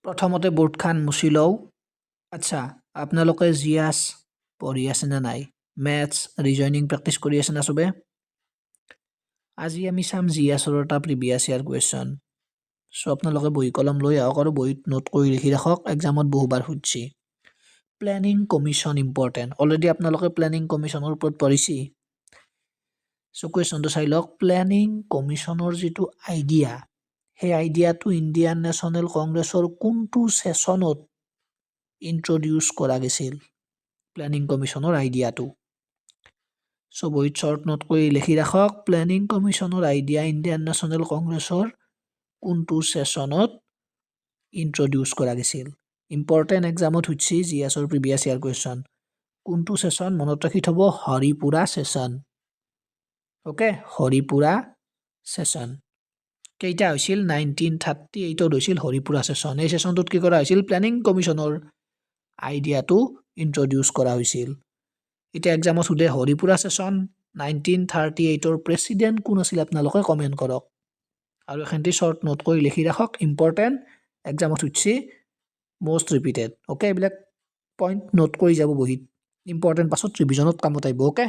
প্ৰথমতে বোৰ্ডখান মুছি লওঁ আচ্ছা আপোনালোকে জিএছ পঢ়ি আছে না নাই মেথছ ৰিজনিং প্ৰেক্টিছ কৰি আছে না চবে আজি আমি চাম জিএছৰ এটা প্ৰিভিয়াছ ইয়াৰ কুৱেশ্যন চ' আপোনালোকে বহি কলম লৈ আহক আৰু বহীত নোট কৰি লিখি ৰাখক এক্সামত বহুবাৰ সুধিছে প্লেনিং কমিশ্যন ইম্পৰ্টেণ্ট অলৰেডি আপোনালোকে প্লেনিং কমিশ্যনৰ ওপৰত পঢ়িছে চ' কুৱেশ্যনটো চাই লওক প্লেনিং কমিশ্যনৰ যিটো আইডিয়া সেই আইডিয়াটো ইণ্ডিয়ান নেশ্যনেল কংগ্ৰেছৰ কোনটো ছেছনত ইন্ট্ৰডিউচ কৰা গৈছিল প্লেনিং কমিশ্যনৰ আইডিয়াটো চ' বহীত শ্বৰ্ট নোট কৰি লিখি ৰাখক প্লেনিং কমিশ্যনৰ আইডিয়া ইণ্ডিয়ান নেশ্যনেল কংগ্ৰেছৰ কোনটো ছেছনত ইন্ট্ৰডিউচ কৰা গৈছিল ইম্পৰ্টেণ্ট এক্সামত সুধিছে জিএছৰ প্ৰিভিয়াছ ইয়াৰ কুৱেশ্যন কোনটো ছেছন মনত ৰাখি থ'ব Haripura session okay Haripura session কেইটা হৈছিল 1938ত হৈছিল হৰিপুৰা ছেছন এই ছেছনটোত কি কৰা হৈছিল প্লেনিং কমিশ্যনৰ আইডিয়াটো ইন্ট্ৰডিউচ কৰা হৈছিল এতিয়া এক্সামত সুধে হৰিপুৰা ছেছন 1938ৰ প্ৰেচিডেণ্ট কোন আছিল আপোনালোকে কমেণ্ট কৰক আৰু এখানটি শ্বৰ্ট নোট কৰি লিখি ৰাখক ইম্পৰ্টেণ্ট এক্সামত সুধিছে মষ্ট ৰিপিটেড অ'কে এইবিলাক পইণ্ট নোট কৰি যাব বহীত ইম্পৰ্টেণ্ট পাছত ৰিভিজনত কামত আহিব অ'কে